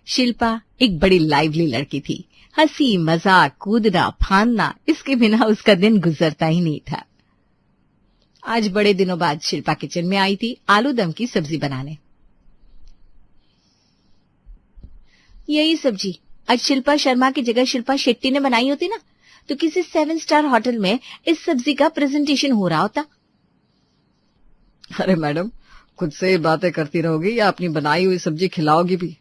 शिल्पा एक बड़ी लाइवली लड़की थी। हंसी मजाक कूदना फांदना, इसके बिना उसका दिन गुजरता ही नहीं था। आज बड़े दिनों बाद शिल्पा किचन में आई थी आलू दम की सब्जी बनाने। यही सब्जी आज शिल्पा शर्मा की जगह शिल्पा शेट्टी ने बनाई होती ना, तो किसी 7 स्टार होटल में इस सब्जी का प्रेजेंटेशन हो रहा होता। अरे मैडम, खुद से ही बातें करती रहोगी या अपनी बनाई हुई सब्जी खिलाओगी भी?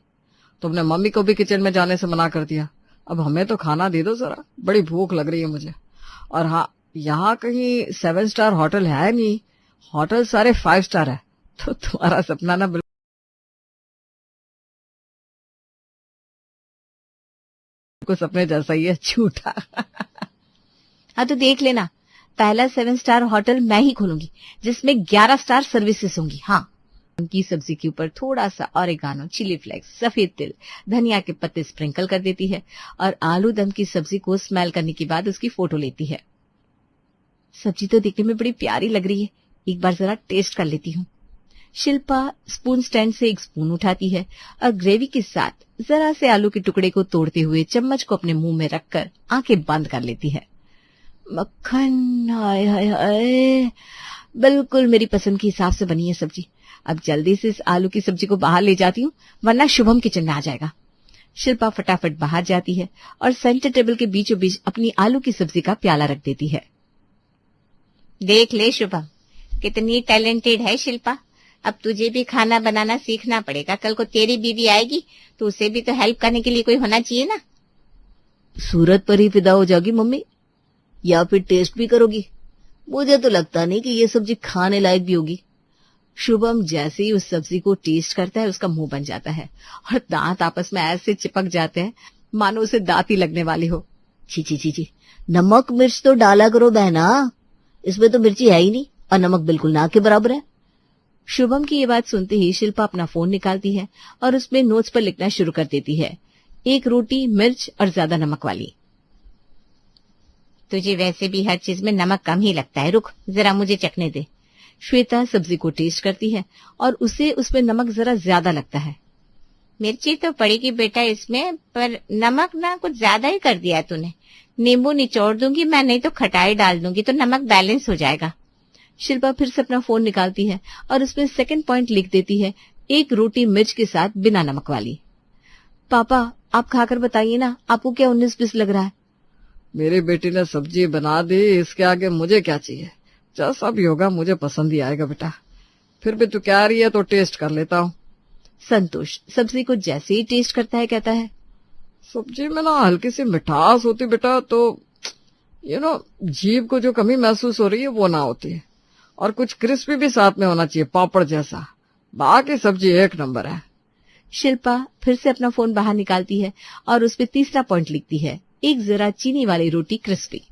तुमने मम्मी को भी किचन में जाने से मना कर दिया। अब हमें तो खाना दे दो जरा, बड़ी भूख लग रही है मुझे। और हाँ, यहाँ कहीं 7 स्टार होटल है नहीं, होटल सारे 5 स्टार है। तो तुम्हारा सपना ना बिल्कुल सपने जैसा ही है, झूठा। हाँ तो देख लेना, पहला 7 स्टार होटल मैं ही खोलूंगी जिसमें 11 स्टार सर्विसेज होंगी। हाँ, उनकी सब्जी के ऊपर थोड़ा सा ऑरिगानो, चिली फ्लेक्स, सफेद तिल, धनिया के पत्ते स्प्रिंकल कर देती है और आलू दम की सब्जी को स्मेल करने के बाद उसकी फोटो लेती है। सब्जी तो देखने में बड़ी प्यारी लग रही है, एक बार जरा टेस्ट कर लेती हूँ। शिल्पा स्पून स्टैंड से एक स्पून उठाती है और ग्रेवी के साथ जरा से आलू के टुकड़े को तोड़ते हुए चम्मच को अपने मुंह में रखकर आंखें बंद कर लेती है। मक्खन, हाय हाय हाय, बिल्कुल मेरी पसंद के हिसाब से बनी है सब्जी। अब जल्दी से इस आलू की सब्जी को बाहर ले जाती हूँ, वरना शुभम किचन में आ जाएगा। शिल्पा फटाफट बाहर जाती है और सेंटर टेबल के बीचों बीच अपनी आलू की सब्जी का प्याला रख देती है। देख ले शुभम, कितनी टैलेंटेड है शिल्पा। अब तुझे भी खाना बनाना सीखना पड़ेगा। कल को तेरी बीवी आएगी तो उसे भी तो हेल्प करने के लिए कोई होना चाहिए ना। सूरत पर ही फिदा हो जाओगी मम्मी, या फिर टेस्ट भी करोगी? मुझे तो लगता नहीं कि ये सब्जी खाने लायक भी होगी। शुभम जैसे ही उस सब्जी को टेस्ट करता है उसका मुंह बन जाता है और दांत आपस में ऐसे चिपक जाते हैं मानो उसे दांत ही लगने वाली हो। छी छी छी छी, नमक मिर्च तो डाला करो बहना, इसमें तो मिर्ची है ही नहीं और नमक बिल्कुल ना के बराबर है। शुभम की ये बात सुनते ही शिल्पा अपना फोन निकालती है और उसमें नोट्स पर लिखना शुरू कर देती है। 1 रोटी मिर्च और ज्यादा नमक वाली। तुझे वैसे भी हर चीज में नमक कम ही लगता है, रुक जरा मुझे चखने दे। श्वेता सब्जी को टेस्ट करती है और उसे उसमें नमक जरा ज्यादा लगता है। मिर्ची तो पड़ेगी बेटा इसमें, पर नमक ना कुछ ज्यादा ही कर दिया तूने। नींबू निचोड़ दूंगी मैं, नहीं तो खटाई डाल दूंगी तो नमक बैलेंस हो जाएगा। शिल्पा फिर से अपना फोन निकालती है और उसमें सेकंड पॉइंट लिख देती है, 1 रोटी मिर्च के साथ बिना नमक वाली। पापा आप खाकर बताइए ना, आपको क्या 19-20 लग रहा है? मेरी बेटी ने सब्जी बना दी, इसके आगे मुझे क्या चाहिए? जैसा भी होगा मुझे पसंद ही आएगा बेटा। फिर भी तू कह रही है तो टेस्ट कर लेता हूँ। संतोष सब्जी को जैसे ही टेस्ट करता है कहता है, सब्जी में ना हल्की सी मिठास होती बेटा, तो जीभ को जो कमी महसूस हो रही है वो ना होती है। और कुछ क्रिस्पी भी साथ में होना चाहिए, पापड़ जैसा। बाकी सब्जी 1 नंबर है। शिल्पा फिर से अपना फोन बाहर निकालती है और उस पे तीसरा पॉइंट लिखती है, 1 जरा चीनी वाली रोटी क्रिस्पी।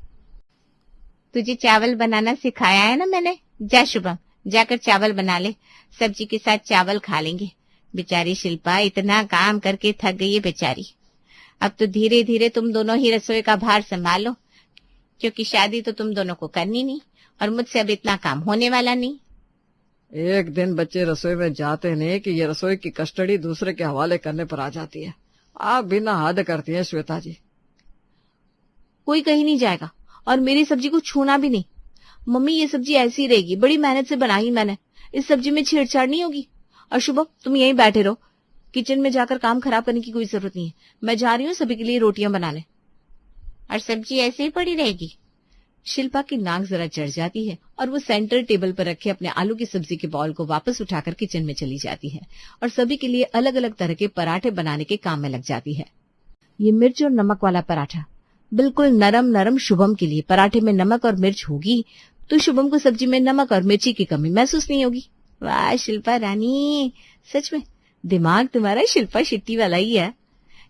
तुझे चावल बनाना सिखाया है ना मैंने, जा शुभम जाकर चावल बना ले, सब्जी के साथ चावल खा लेंगे। बेचारी शिल्पा इतना काम करके थक गई है बेचारी। अब तो धीरे धीरे तुम दोनों ही रसोई का भार संभालो, क्योंकि शादी तो तुम दोनों को करनी नहीं और मुझसे अब इतना काम होने वाला नहीं। एक दिन बच्चे रसोई में जाते नहीं कि ये रसोई की कस्टडी दूसरे के हवाले करने पर आ जाती है। आप बिना हद करती हैं श्वेता जी। कोई कहीं नहीं जाएगा और मेरी सब्जी को छूना भी नहीं। मम्मी ये सब्जी ऐसी रहेगी, बड़ी मेहनत से बनाई मैंने, इस सब्जी में छेड़छाड़ नहीं होगी। और शुभम तुम यहीं बैठे रहो, किचन में जाकर काम खराब करने की कोई जरूरत नहीं है। मैं जा रही हूँ सभी के लिए रोटियां बनाने। और सब्जी ऐसे ही पड़ी रहेगी? शिल्पा की नाक जरा चढ़ जाती है और वो सेंटर टेबल पर रखे अपने आलू की सब्जी के बाउल को वापस उठाकर किचन में चली जाती है और सभी के लिए अलग अलग तरह के पराठे बनाने के काम में लग जाती है। ये मिर्च और नमक वाला पराठा बिल्कुल नरम नरम शुभम के लिए। पराठे में नमक और मिर्च होगी तो शुभम को सब्जी में नमक और मिर्ची की कमी महसूस नहीं होगी। वाह शिल्पा रानी, सच में दिमाग तुम्हारा शिल्पा शेट्टी वाला ही है।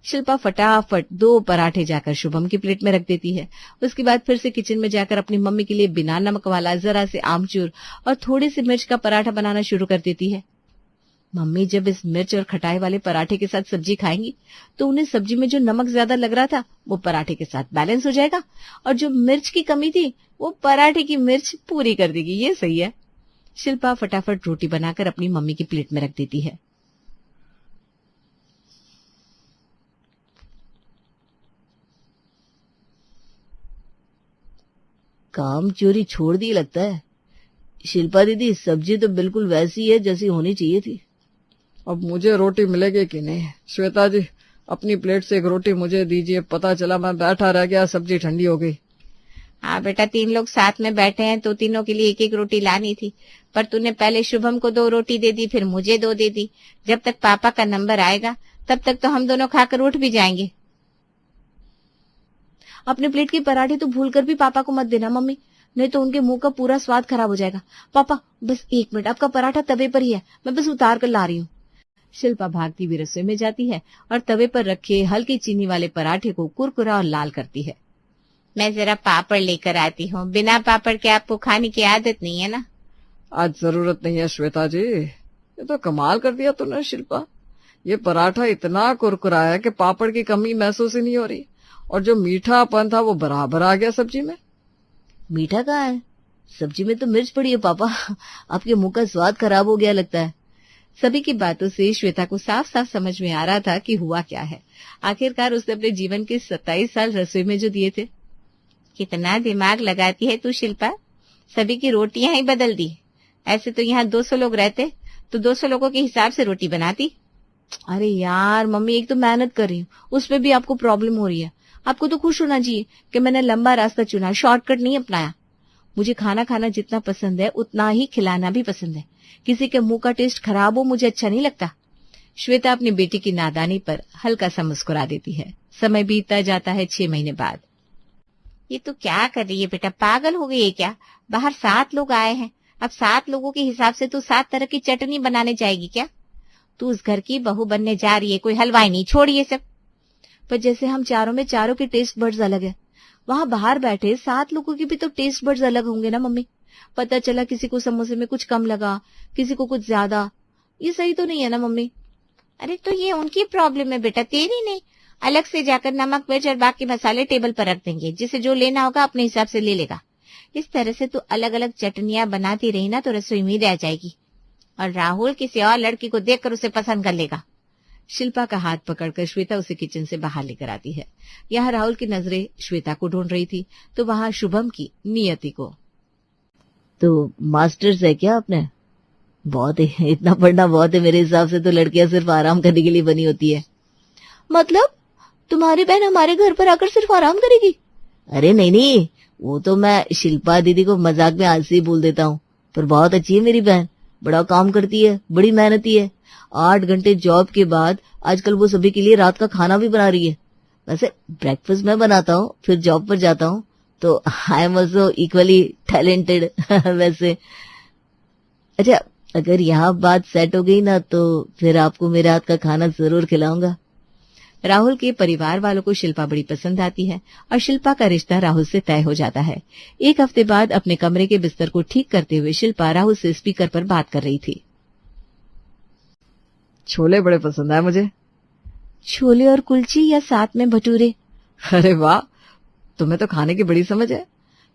शिल्पा फटाफट 2 पराठे जाकर शुभम की प्लेट में रख देती है। उसके बाद फिर से किचन में जाकर अपनी मम्मी के लिए बिना नमक वाला, जरा से आमचूर और थोड़े से मिर्च का पराठा बनाना शुरू कर देती है। मम्मी जब इस मिर्च और खटाई वाले पराठे के साथ सब्जी खाएंगी तो उन्हें सब्जी में जो नमक ज्यादा लग रहा था वो पराठे के साथ बैलेंस हो जाएगा और जो मिर्च की कमी थी वो पराठे की मिर्च पूरी कर देगी। ये सही है। शिल्पा फटाफट रोटी बनाकर अपनी मम्मी की प्लेट में रख देती है। काम चोरी छोड़ दी लगता है। शिल्पा दीदी, सब्जी तो बिल्कुल वैसी है जैसी होनी चाहिए थी। अब मुझे रोटी मिलेगी कि नहीं? श्वेता जी, अपनी प्लेट से एक रोटी मुझे दीजिए। पता चला मैं बैठा रह गया, सब्जी ठंडी हो गई। हाँ बेटा, 3 लोग साथ में बैठे हैं तो तीनों के लिए एक एक रोटी लानी थी, पर तूने पहले शुभम को 2 रोटी दे दी, फिर मुझे 2 दे दी। जब तक पापा का नंबर आएगा तब तक तो हम दोनों खाकर उठ भी जाएंगे। अपने प्लेट के पराठे तो भूलकर भी पापा को मत देना मम्मी, नहीं तो उनके मुंह का पूरा स्वाद खराब हो जाएगा। पापा बस 1 मिनट, आपका पराठा तवे पर ही है, मैं बस उतार कर ला रही हूँ। शिल्पा भागती हुई रसोई में जाती है और तवे पर रखे हल्की चीनी वाले पराठे को कुरकुरा और लाल करती है। मैं जरा पापड़ लेकर आती हूँ, बिना पापड़ के आपको खाने की आदत नहीं है ना। आज जरूरत नहीं है श्वेता जी। ये तो कमाल कर दिया तूने शिल्पा। ये पराठा इतना कुरकुरा है कि पापड़ की कमी महसूस ही नहीं हो रही, और जो मीठापन था वो बराबर आ गया सब्जी में। मीठा कहाँ है? सब्जी में तो मिर्च पड़ी है पापा। आपके मुंह का स्वाद खराब हो गया लगता है। सभी की बातों से श्वेता को साफ साफ समझ में आ रहा था कि हुआ क्या है। आखिरकार उसने अपने जीवन के 27 साल रसोई में जो दिए थे। कितना दिमाग लगाती है तू शिल्पा, सभी की रोटियां ही बदल दी। ऐसे तो यहाँ 200 लोग रहते तो 200 लोगों के हिसाब से रोटी बनाती। अरे यार मम्मी, एक तो मेहनत कर रही हूँ, उसमें भी आपको प्रॉब्लम हो रही है। आपको तो खुश होना चाहिए कि मैंने लंबा रास्ता चुना, शॉर्टकट नहीं अपनाया। मुझे खाना खाना जितना पसंद है उतना ही खिलाना भी पसंद है। किसी के मुंह का टेस्ट खराब हो मुझे अच्छा नहीं लगता। श्वेता अपनी बेटी की नादानी पर हल्का सा मुस्कुरा देती है। समय बीतता जाता है 6 महीने बाद। ये तो क्या कर रही है बेटा, पागल हो गई है क्या? बाहर 7 लोग आए हैं, अब 7 लोगों के हिसाब से तू 7 तरह की चटनी बनाने जाएगी क्या? तू उस घर की बहू बनने जा रही है, कोई हलवाई नहीं। छोड़ ये सब। पर जैसे हम चारों में चारों के टेस्ट बड्स अलग है, वहां बाहर बैठे 7 लोगों के भी तो टेस्ट बड्स अलग होंगे ना मम्मी। पता चला किसी को समोसे में कुछ कम लगा, किसी को कुछ ज्यादा। ये सही तो नहीं है ना मम्मी। अरे तो ये उनकी प्रॉब्लम है बेटा, तेरी नहीं। अलग से जाकर नमक मिर्च और बाकी मसाले टेबल पर रख देंगे, जिसे जो लेना होगा अपने हिसाब से ले लेगा। इस तरह से तू अलग अलग चटनियां बनाती रही ना तो रसोई में रह जाएगी, और राहुल किसी और लड़की को देखकर उसे पसंद कर लेगा। शिल्पा का हाथ पकड़कर श्वेता उसे किचन से बाहर लेकर आती है। यहाँ राहुल की नजरें श्वेता को ढूंढ रही थी तो वहां शुभम की नियति को। तो मास्टर्स है क्या आपने? बहुत है, इतना पढ़ना बहुत है। मेरे हिसाब से तो लड़कियां सिर्फ आराम करने के लिए बनी होती है। मतलब तुम्हारी बहन हमारे घर पर आकर सिर्फ आराम करेगी? अरे नहीं नहीं, वो तो मैं शिल्पा दीदी को मजाक में आज से ही बोल देता हूँ, पर बहुत अच्छी है मेरी बहन। बड़ा काम करती है, बड़ी मेहनती है। 8 घंटे जॉब के बाद आजकल वो सभी के लिए रात का खाना भी बना रही है। वैसे ब्रेकफास्ट मैं बनाता हूँ, फिर जॉब पर जाता हूँ, तो I am also equally talented. वैसे अच्छा, अगर यहाँ बात सेट हो गई ना तो फिर आपको मेरे हाथ का खाना जरूर खिलाऊंगा। राहुल के परिवार वालों को शिल्पा बड़ी पसंद आती है और शिल्पा का रिश्ता राहुल से तय हो जाता है। 1 हफ्ते बाद अपने कमरे के बिस्तर को ठीक करते हुए शिल्पा राहुल से स्पीकर पर बात कर रही थी। छोले बड़े पसंद आए मुझे। छोले और कुलची या साथ में भटूरे? अरे वाह, तुम्हें तो खाने की बड़ी समझ है।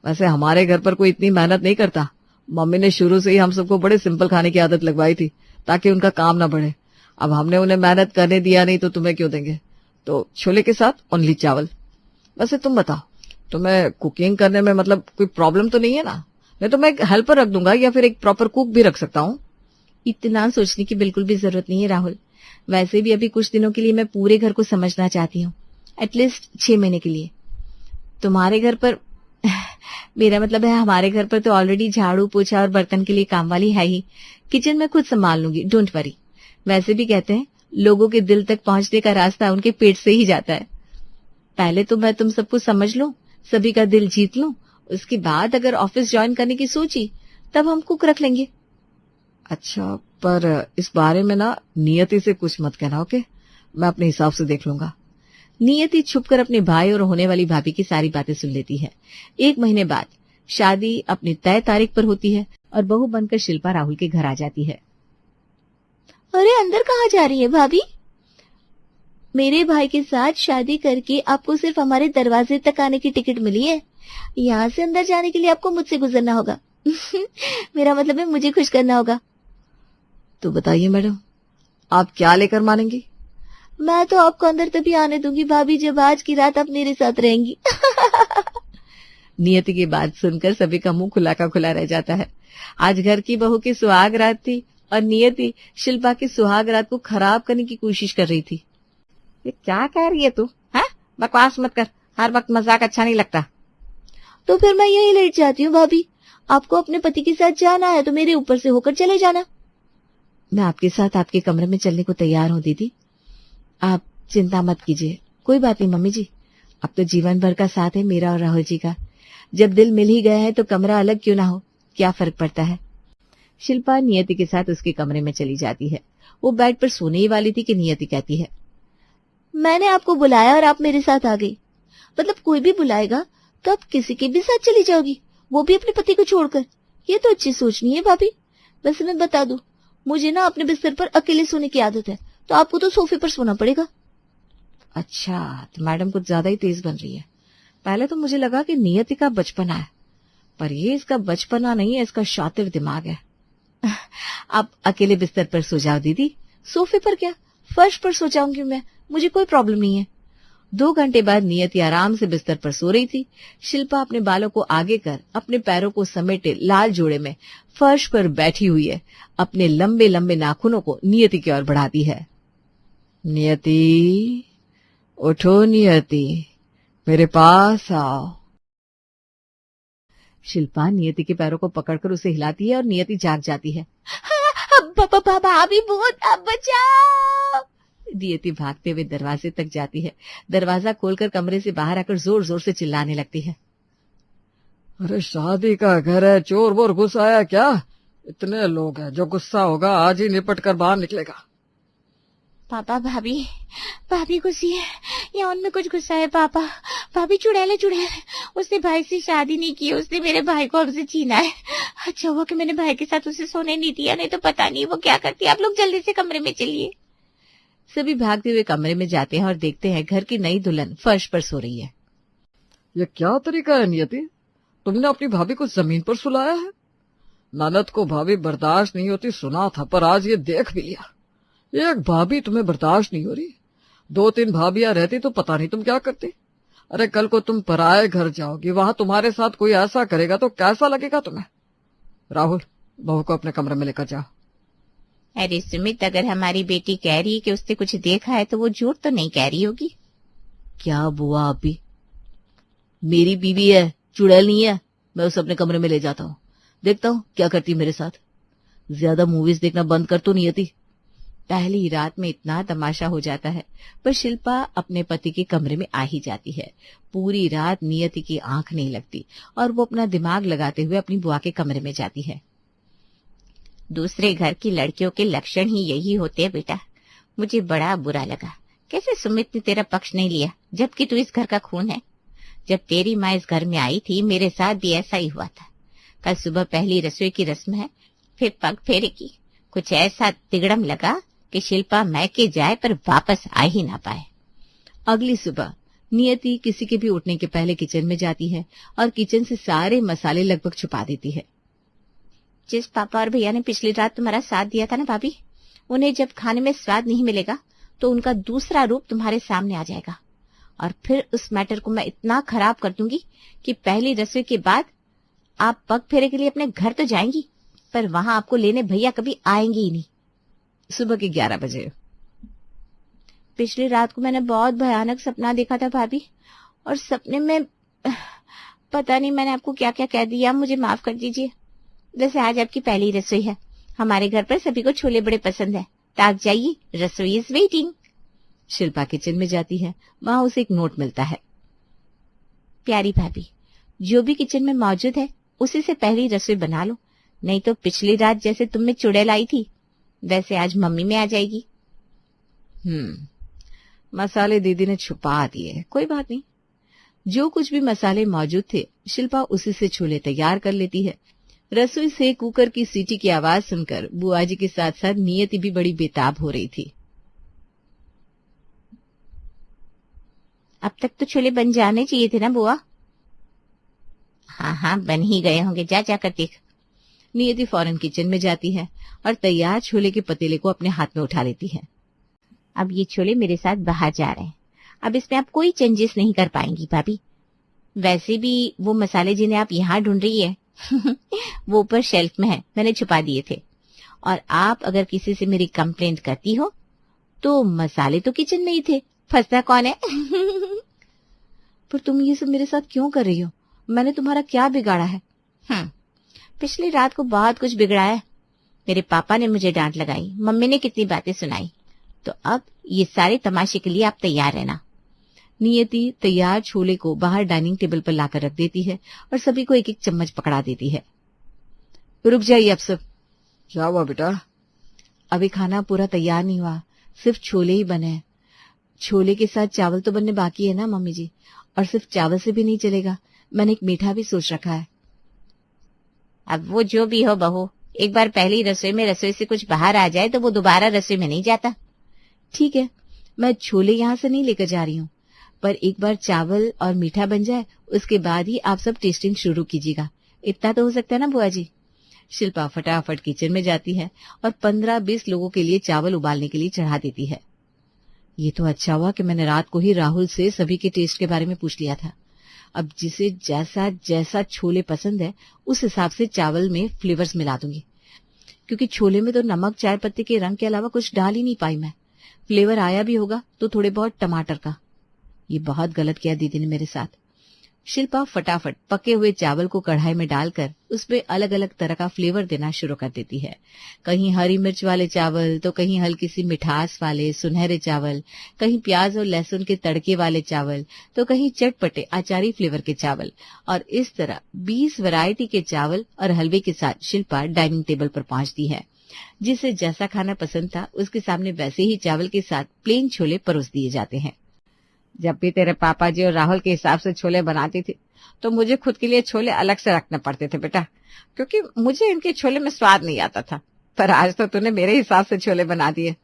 वैसे हमारे घर पर कोई इतनी मेहनत नहीं करता। मम्मी ने शुरू से ही हम सबको बड़े सिंपल खाने की आदत लगवाई थी ताकि उनका काम ना बढ़े। अब हमने उन्हें मेहनत करने दिया नहीं तो तुम्हें क्यों देंगे। तो छोले के साथ ओनली चावल। वैसे तुम बताओ, तुम्हें कुकिंग करने में मतलब कोई प्रॉब्लम तो नहीं है ना? नहीं तो मैं एक हेल्पर रख दूंगा या फिर एक प्रॉपर कुक भी रख सकता हूँ। इतना सोचने की बिल्कुल भी जरूरत नहीं है राहुल। वैसे भी अभी कुछ दिनों के लिए मैं पूरे घर को समझना चाहती हूँ, एटलीस्ट 6 महीने के लिए। तुम्हारे घर पर मेरा मतलब है हमारे घर पर तो ऑलरेडी झाड़ू पोछा और बर्तन के लिए काम वाली है ही। किचन में खुद संभाल लूंगी, डोंट वरी। वैसे भी कहते हैं लोगों के दिल तक पहुंचने का रास्ता उनके पेट से ही जाता है। पहले तो मैं तुम सबको समझ लूं, सभी का दिल जीत लूं, उसके बाद अगर ऑफिस ज्वाइन करने की सोची तब हम कुक रख लेंगे। अच्छा, पर इस बारे में ना नियति से कुछ मत कहना, ओके? मैं अपने हिसाब से देख लूंगा। नियति छुपकर अपने भाई और होने वाली भाभी की सारी बातें सुन लेती है। 1 महीने बाद शादी अपनी तय तारीख पर होती है और बहू बनकर शिल्पा राहुल के घर आ जाती है। अरे अंदर कहाँ जा रही है भाभी? मेरे भाई के साथ शादी करके आपको सिर्फ हमारे दरवाजे तक आने की टिकट मिली है। यहाँ से अंदर जाने के लिए आपको मुझसे गुजरना होगा। मेरा मतलब है मुझे खुश करना होगा। तो बताइए मैडम, आप क्या लेकर मानेंगी? मैं तो आपको अंदर तभी आने दूंगी भाभी जब आज की रात आप मेरे साथ रहेंगी। नियति की बात सुनकर सभी का मुंह खुला का खुला रह जाता है। आज घर की बहू की सुहाग रात थी और नियति शिल्पा की सुहाग रात को खराब करने की कोशिश कर रही थी। ये क्या कह रही है तू? हाँ, बकवास मत कर, हर वक्त मजाक अच्छा नहीं लगता। तो फिर मैं यही लेट जाती हूँ भाभी। आपको अपने पति के साथ जाना है तो मेरे ऊपर से होकर चले जाना। मैं आपके साथ आपके कमरे में चलने को तैयार हूँ दीदी, आप चिंता मत कीजिए। कोई बात नहीं मम्मी जी, अब तो जीवन भर का साथ है मेरा और राहुल जी का। जब दिल मिल ही गया है तो कमरा अलग क्यों ना हो, क्या फर्क पड़ता है। शिल्पा नियति के साथ उसके कमरे में चली जाती है। वो बेड पर सोने ही वाली थी कि नियति कहती है, मैंने आपको बुलाया और आप मेरे साथ आ गई। मतलब कोई भी बुलाएगा तो आप किसी के भी साथ चली जाओगी, वो भी अपने पति को छोड़कर। ये तो अच्छी सोच नहीं है भाभी। वैसे मैं बता दूं, मुझे ना अपने बिस्तर पर अकेले सोने की आदत है, तो आपको तो सोफे पर सोना पड़ेगा। अच्छा, तो मैडम कुछ ज्यादा ही तेज बन रही है। पहले तो मुझे लगा कि नियति का बचपना है, पर ये इसका बचपना नहीं है, इसका शातिर दिमाग है। आप अकेले बिस्तर पर सो जाओ दीदी। सोफे पर क्या, फर्श पर सो जाऊंगी मैं, मुझे कोई प्रॉब्लम नहीं है। 2 घंटे बाद नियति आराम से बिस्तर पर सो रही थी। शिल्पा अपने बालों को आगे कर अपने पैरों को समेटे लाल जोड़े में फर्श पर बैठी हुई है। अपने लंबे लंबे नाखूनों को नियति की ओर बढ़ाती है। नियति, उठो नियति, मेरे पास आओ। शिल्पा नियति के पैरों को पकड़कर उसे हिलाती है और नियति जाग जाती है। भाभी बहुत, अब बचाओ। नियति भागते हुए दरवाजे तक जाती है। दरवाजा खोलकर कमरे से बाहर आकर जोर जोर से चिल्लाने लगती है। अरे शादी का घर है, चोर वोर घुस आया क्या? इतने लोग हैं, जो गुस्सा होगा आज ही निपट कर बाहर निकलेगा। पापा भाभी गुस्सी है या उनमें कुछ गुस्सा है पापा। भाभी चुड़ैले, उसने भाई से शादी नहीं की, उसने मेरे भाई को हमसे छीना है। अच्छा हुआ कि मैंने भाई के साथ उसे सोने नहीं दिया, नहीं तो पता नहीं वो क्या करती। आप लोग जल्दी से कमरे में चलिए। सभी भागते हुए कमरे में जाते हैं और देखते हैं घर की नई दुल्हन फर्श पर सो रही है। ये क्या तरीका है नियति, तुमने अपनी भाभी को जमीन पर सुलाया है? ननद को भाभी बर्दाश्त नहीं होती सुना था, पर आज ये देख भी लिया। एक भाभी तुम्हें बर्दाश्त नहीं हो रही, 2-3 भाभियां रहती तो पता नहीं तुम क्या करती। अरे कल को तुम पराए घर जाओगी, वहां तुम्हारे साथ कोई ऐसा करेगा तो कैसा लगेगा तुम्हें? राहुल, बहू को अपने कमरे में लेकर जाओ। अरे सुमित, अगर हमारी बेटी कह रही है कि उसने कुछ देखा है तो वो झूठ तो नहीं कह रही होगी। क्या बुआ अभी, मेरी बीवी है, चुड़ैल नहीं है। मैं उसे अपने कमरे में ले जाता हूँ, देखता हूँ क्या करती है मेरे साथ। ज्यादा मूवीज देखना बंद कर तो नियति। पहली रात में इतना तमाशा हो जाता है, पर शिल्पा अपने पति के कमरे में आ ही जाती है। पूरी रात नियति की आंख नहीं लगती और वो अपना दिमाग लगाते हुए अपनी बुआ के कमरे में जाती है। दूसरे घर की लड़कियों के लक्षण ही यही होते हैं बेटा। मुझे बड़ा बुरा लगा, कैसे सुमित ने तेरा पक्ष नहीं लिया, जबकि तू इस घर का खून है। जब तेरी माँ इस घर में आई थी, मेरे साथ भी ऐसा ही हुआ था। कल सुबह पहली रसोई की रस्म है, फिर पग फेरे की। कुछ ऐसा तिगड़म लगा कि शिल्पा मैके जाए पर वापस आ ही ना पाए। अगली सुबह नियति किसी के भी उठने के पहले किचन में जाती है और किचन से सारे मसाले लगभग छुपा देती है। जिस पापा और भैया ने पिछली रात तुम्हारा साथ दिया था ना भाभी, उन्हें जब खाने में स्वाद नहीं मिलेगा तो उनका दूसरा रूप तुम्हारे सामने आ जाएगा, और फिर उस मैटर को मैं इतना खराब कर दूंगी कि पहली रसोई के बाद आप पग फेरे के लिए अपने घर तो जाएंगी, पर वहां आपको लेने भैया कभी आएंगे ही नहीं। सुबह के 11 बजे। पिछली रात को मैंने बहुत भयानक सपना देखा था भाभी, और सपने में पता नहीं मैंने आपको क्या क्या कह दिया, मुझे माफ कर दीजिए। जैसे आज आपकी पहली रसोई है, हमारे घर पर सभी को छोले बड़े पसंद है, तो आप जाइए, रसोई इज वेटिंग। शिल्पा किचन में जाती है, वहां उसे एक नोट मिलता है। प्यारी भाभी, जो भी किचन में मौजूद है उसी से पहली रसोई बना लो, नहीं तो पिछली रात जैसे तुम में चुड़ैल आई थी वैसे आज मम्मी में आ जाएगी। मसाले दीदी ने छुपा दिए, कोई बात नहीं। जो कुछ भी मसाले मौजूद थे शिल्पा उसी से छोले तैयार कर लेती है। रसोई से कुकर की सीटी की आवाज सुनकर बुआ जी के साथ साथ नियति भी बड़ी बेताब हो रही थी। अब तक तो छोले बन जाने चाहिए थे ना बुआ? हाँ बन ही गए होंगे, जा जाकर देख। नियति फौरन किचन में जाती है और तैयार छोले के पतीले को अपने हाथ में उठा लेती है। अब ये छोले मेरे साथ बाहर जा रहे हैं, अब इसमें आप कोई चेंजेस नहीं कर पाएंगी भाभी। वैसे भी वो मसाले जिन्हें आप यहाँ ढूंढ रही है वो ऊपर शेल्फ में है, मैंने छुपा दिए थे। और आप अगर किसी से मेरी कंप्लेंट करती हो तो मसाले तो किचन में ही थे, फंसता कौन है? पर तुम ये सब मेरे साथ क्यों कर रही हो? मैंने तुम्हारा क्या बिगाड़ा है? पिछली रात को बहुत कुछ बिगड़ा है। मेरे पापा ने मुझे डांट लगाई, मम्मी ने कितनी बातें सुनाई, तो अब ये सारे तमाशे के लिए आप तैयार रहना। नियति तैयार छोले को बाहर डाइनिंग टेबल पर लाकर रख देती है और सभी को एक एक चम्मच पकड़ा देती है। रुक जाइए आप सब। क्या हुआ बेटा? अभी खाना पूरा तैयार नहीं हुआ, सिर्फ छोले ही बने हैं। छोले के साथ चावल तो बनने बाकी है ना मम्मी जी, और सिर्फ चावल से भी नहीं चलेगा, मैंने एक मीठा भी सोच रखा है। अब वो जो भी हो बहू, एक बार पहली रसोई से कुछ बाहर आ जाए तो वो दोबारा रसोई में नहीं जाता। ठीक है, मैं छोले यहाँ से नहीं लेकर जा रही हूँ, पर एक बार चावल और मीठा बन जाए उसके बाद ही आप सब टेस्टिंग शुरू कीजिएगा। इतना तो हो सकता है ना बुआ जी? शिल्पा फटाफट किचन में जाती है और 15-20 लोगों के लिए चावल उबालने के लिए चढ़ा देती है। ये तो अच्छा हुआ कि मैंने रात को ही राहुल से सभी के टेस्ट के बारे में पूछ लिया था। अब जिसे जैसा जैसा छोले पसंद है उस हिसाब से चावल में फ्लेवर्स मिला दूंगी, क्योंकि छोले में तो नमक चाय पत्ती के रंग के अलावा कुछ डाल ही नहीं पाई मैं। फ्लेवर आया भी होगा तो थोड़े बहुत टमाटर का। ये बहुत गलत किया दीदी ने मेरे साथ। शिल्पा फटाफट पके हुए चावल को कढ़ाई में डालकर उसमें अलग अलग तरह का फ्लेवर देना शुरू कर देती है। कहीं हरी मिर्च वाले चावल, तो कहीं हल्की सी मिठास वाले सुनहरे चावल, कहीं प्याज और लहसुन के तड़के वाले चावल, तो कहीं चटपटे अचारी फ्लेवर के चावल। और इस तरह 20 वैरायटी के चावल और हलवे के साथ शिल्पा डाइनिंग टेबल पर पहुंचती है। जिसे जैसा खाना पसंद था उसके सामने वैसे ही चावल के साथ प्लेन छोले परोस दिए जाते हैं। जब भी तेरे पापा जी और राहुल के हिसाब से छोले बनाती थी तो मुझे खुद के लिए छोले अलग से रखने पड़ते थे बेटा, क्योंकि मुझे इनके छोले में स्वाद नहीं आता था। पर आज तो तूने मेरे हिसाब से छोले बना दिए।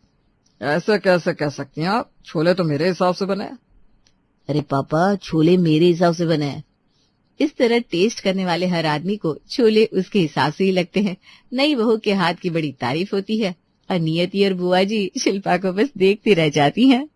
ऐसा कैसे कह सकती हैं आप? छोले तो मेरे हिसाब से बने। अरे पापा, छोले मेरे हिसाब से बने हैं। इस तरह टेस्ट करने वाले हर आदमी को छोले उसके हिसाब से ही लगते हैं। नई बहू के हाथ की बड़ी तारीफ होती है और नियति और बुआ जी शिल्पा को बस देखती रह जाती हैं।